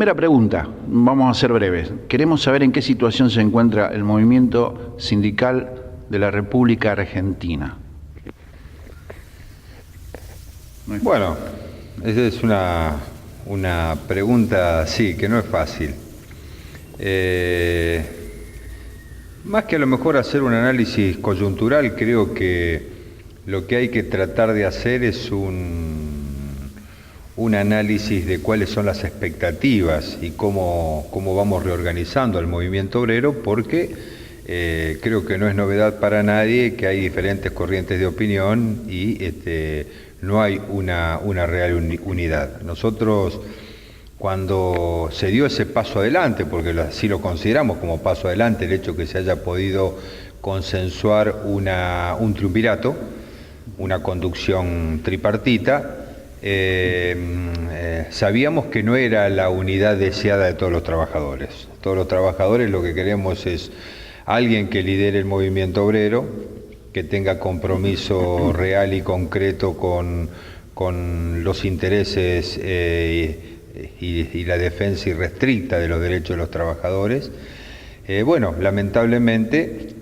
primera pregunta, vamos a ser breves. Queremos saber en qué situación se encuentra el movimiento sindical de la República Argentina. Bueno, esa es una pregunta, sí, que no es fácil. Más que a lo mejor hacer un análisis coyuntural, creo que lo que hay que tratar de hacer es un análisis de cuáles son las expectativas y cómo vamos reorganizando al movimiento obrero, porque creo que no es novedad para nadie que hay diferentes corrientes de opinión y no hay una real unidad. Nosotros, cuando se dio ese paso adelante, porque así lo consideramos como paso adelante, el hecho que se haya podido consensuar un triunvirato, una conducción tripartita, sabíamos que no era la unidad deseada de todos los trabajadores. Todos los trabajadores lo que queremos es alguien que lidere el movimiento obrero, que tenga compromiso real y concreto con los intereses y la defensa irrestricta de los derechos de los trabajadores. Bueno, lamentablemente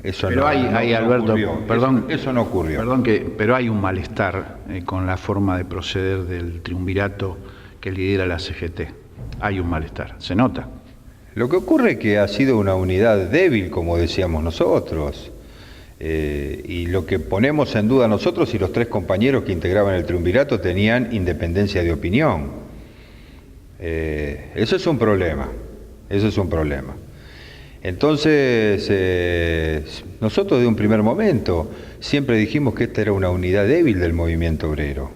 eso pero Alberto, ocurrió. Perdón, eso no ocurrió. Perdón, pero hay un malestar con la forma de proceder del triunvirato que lidera la CGT. Hay un malestar, se nota. Lo que ocurre es que ha sido una unidad débil, como decíamos nosotros. Y lo que ponemos en duda nosotros y los tres compañeros que integraban el triunvirato tenían independencia de opinión. Eso es un problema, Entonces, nosotros de un primer momento siempre dijimos que esta era una unidad débil del movimiento obrero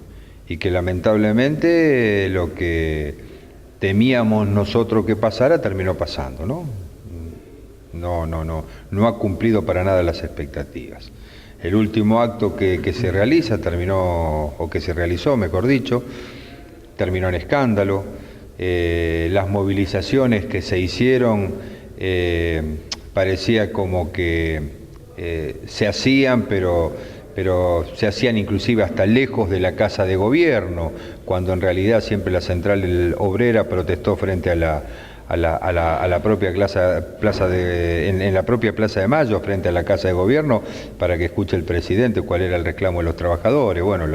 y que lamentablemente lo que temíamos nosotros que pasara terminó pasando, ¿no? No ha cumplido para nada las expectativas. El último acto que se realizó, mejor dicho, terminó en escándalo. Las movilizaciones que se hicieron parecía como que se hacían, pero se hacían inclusive hasta lejos de la Casa de Gobierno, cuando en realidad siempre la Central Obrera protestó frente a la propia en la propia Plaza de Mayo, frente a la Casa de Gobierno, para que escuche el presidente cuál era el reclamo de los trabajadores. Bueno,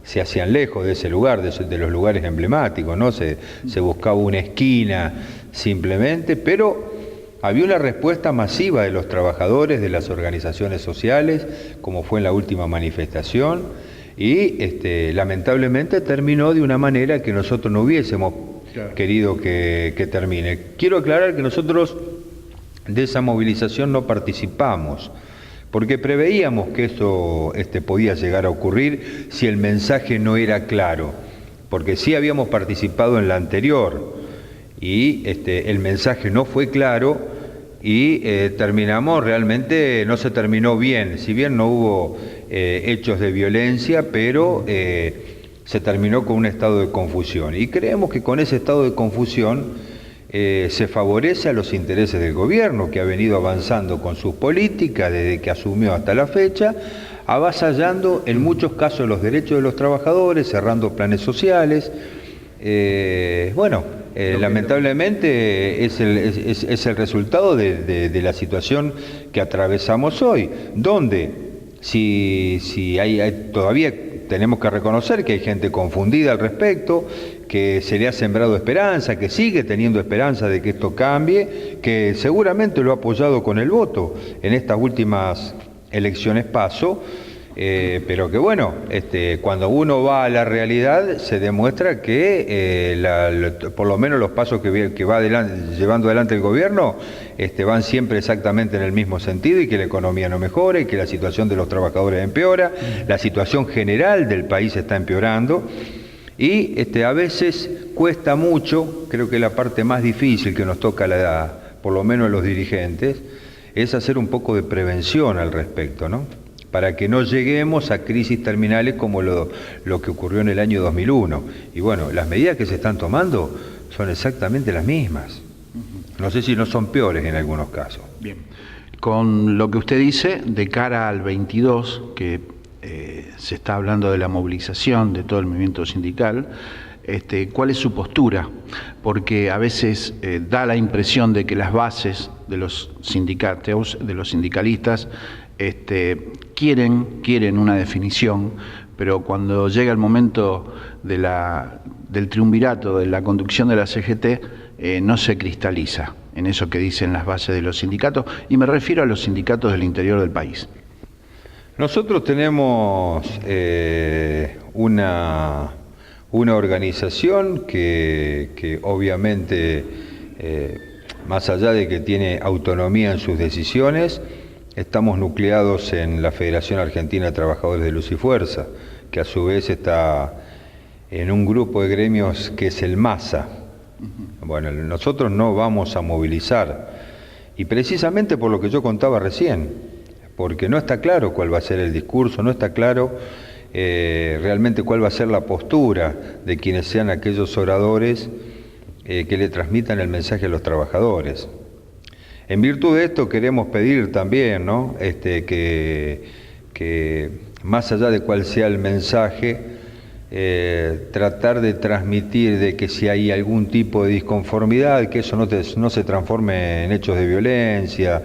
se hacían lejos de ese lugar, de los lugares emblemáticos, ¿no? Se buscaba una esquina simplemente, pero había una respuesta masiva de los trabajadores, de las organizaciones sociales, como fue en la última manifestación, y lamentablemente terminó de una manera que nosotros no hubiésemos querido que termine. Quiero aclarar que nosotros de esa movilización no participamos, porque preveíamos que eso podía llegar a ocurrir si el mensaje no era claro, porque sí habíamos participado en la anterior y el mensaje no fue claro y terminamos realmente, no se terminó bien, si bien no hubo hechos de violencia, pero se terminó con un estado de confusión. Y creemos que con ese estado de confusión se favorece a los intereses del gobierno, que ha venido avanzando con sus políticas desde que asumió hasta la fecha, avasallando en muchos casos los derechos de los trabajadores, cerrando planes sociales. Lamentablemente es el resultado de la situación que atravesamos hoy, donde si hay todavía tenemos que reconocer que hay gente confundida al respecto, que se le ha sembrado esperanza, que sigue teniendo esperanza de que esto cambie, que seguramente lo ha apoyado con el voto en estas últimas elecciones PASO, pero que bueno, cuando uno va a la realidad se demuestra que por lo menos los pasos que va llevando adelante el gobierno van siempre exactamente en el mismo sentido, y que la economía no mejora, y que la situación de los trabajadores empeora, la situación general del país está empeorando, y a veces cuesta mucho, creo que la parte más difícil que nos toca por lo menos a los dirigentes, es hacer un poco de prevención al respecto, ¿no? Para que no lleguemos a crisis terminales como lo que ocurrió en el año 2001. Y bueno, las medidas que se están tomando son exactamente las mismas. No sé si no son peores en algunos casos. Bien. Con lo que usted dice, de cara al 22, que se está hablando de la movilización de todo el movimiento sindical, ¿Cuál es su postura? Porque a veces da la impresión de que las bases de los sindicatos, de los sindicalistas, quieren una definición, pero cuando llega el momento del triunvirato, de la conducción de la CGT, no se cristaliza en eso que dicen las bases de los sindicatos, y me refiero a los sindicatos del interior del país. Nosotros tenemos una organización que obviamente, más allá de que tiene autonomía en sus decisiones, estamos nucleados en la Federación Argentina de Trabajadores de Luz y Fuerza, que a su vez está en un grupo de gremios que es el MASA. Bueno, nosotros no vamos a movilizar, y precisamente por lo que yo contaba recién, porque no está claro cuál va a ser el discurso, no está claro realmente cuál va a ser la postura de quienes sean aquellos oradores que le transmitan el mensaje a los trabajadores. En virtud de esto queremos pedir también, ¿no?, que más allá de cuál sea el mensaje, tratar de transmitir de que si hay algún tipo de disconformidad, que eso no se transforme en hechos de violencia,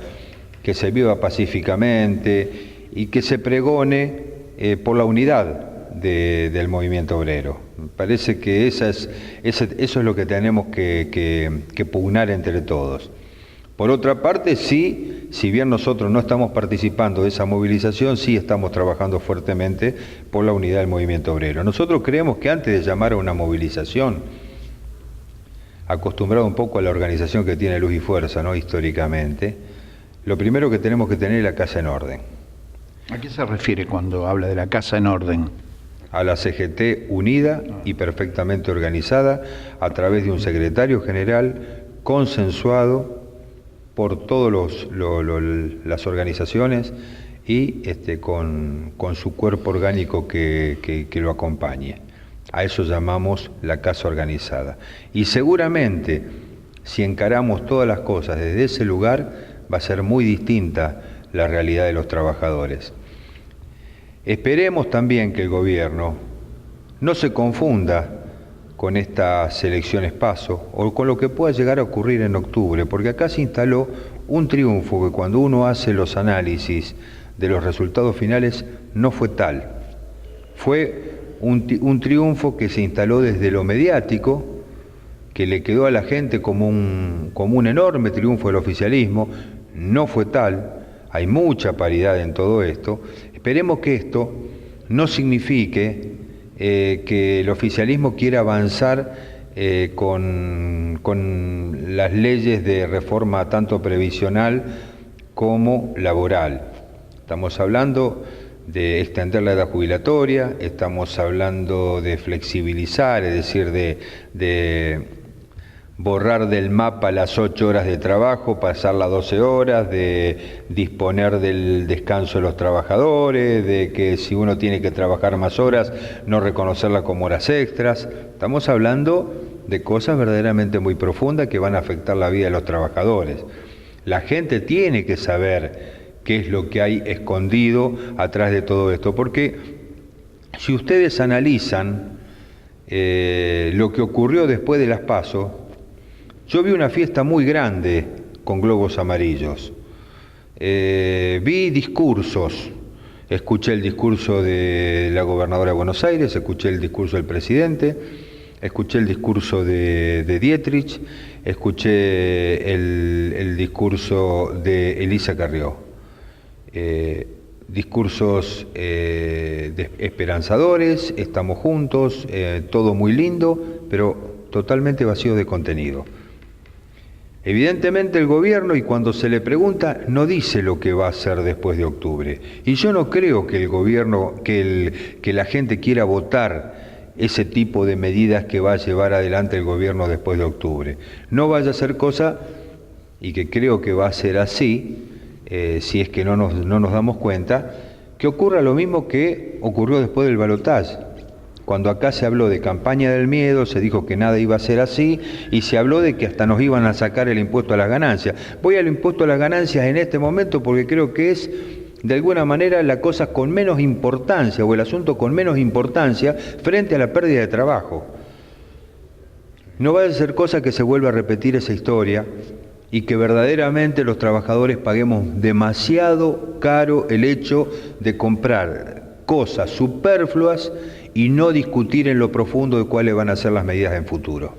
que se viva pacíficamente y que se pregone por la unidad del movimiento obrero. Me parece que eso es lo que tenemos que pugnar entre todos. Por otra parte, sí, si bien nosotros no estamos participando de esa movilización, sí estamos trabajando fuertemente por la unidad del movimiento obrero. Nosotros creemos que antes de llamar a una movilización, acostumbrado un poco a la organización que tiene Luz y Fuerza, ¿no?, históricamente, lo primero que tenemos que tener es la casa en orden. ¿A qué se refiere cuando habla de la casa en orden? A la CGT unida y perfectamente organizada a través de un secretario general consensuado por todas las organizaciones y con su cuerpo orgánico que lo acompañe. A eso llamamos la casa organizada. Y seguramente, si encaramos todas las cosas desde ese lugar, va a ser muy distinta la realidad de los trabajadores. Esperemos también que el gobierno no se confunda con estas elecciones PASO o con lo que pueda llegar a ocurrir en octubre, porque acá se instaló un triunfo que cuando uno hace los análisis de los resultados finales no fue tal. Fue un triunfo que se instaló desde lo mediático, que le quedó a la gente como un enorme triunfo del oficialismo. No fue tal, hay mucha paridad en todo esto. Esperemos que esto no signifique que el oficialismo quiera avanzar con las leyes de reforma tanto previsional como laboral. Estamos hablando de extender la edad jubilatoria, estamos hablando de flexibilizar, es decir, de borrar del mapa las 8 horas de trabajo, pasarlas a 12 horas, de disponer del descanso de los trabajadores, de que si uno tiene que trabajar más horas, no reconocerla como horas extras. Estamos hablando de cosas verdaderamente muy profundas que van a afectar la vida de los trabajadores. La gente tiene que saber qué es lo que hay escondido atrás de todo esto, porque si ustedes analizan lo que ocurrió después de las PASO, yo vi una fiesta muy grande con globos amarillos, vi discursos, escuché el discurso de la gobernadora de Buenos Aires, escuché el discurso del presidente, escuché el discurso de Dietrich, escuché el discurso de Elisa Carrió. Discursos esperanzadores, estamos juntos, todo muy lindo, pero totalmente vacío de contenido. Evidentemente el gobierno, y cuando se le pregunta, no dice lo que va a hacer después de octubre. Y yo no creo que el gobierno, que la gente quiera votar ese tipo de medidas que va a llevar adelante el gobierno después de octubre. No vaya a ser cosa, y que creo que va a ser así, si es que no nos damos cuenta, que ocurra lo mismo que ocurrió después del balotaje. Cuando acá se habló de campaña del miedo, se dijo que nada iba a ser así, y se habló de que hasta nos iban a sacar el impuesto a las ganancias. Voy al impuesto a las ganancias en este momento porque creo que es, de alguna manera, la cosa con menos importancia, o el asunto con menos importancia, frente a la pérdida de trabajo. No vaya a ser cosa que se vuelva a repetir esa historia y que verdaderamente los trabajadores paguemos demasiado caro el hecho de comprar cosas superfluas y no discutir en lo profundo de cuáles van a ser las medidas en futuro.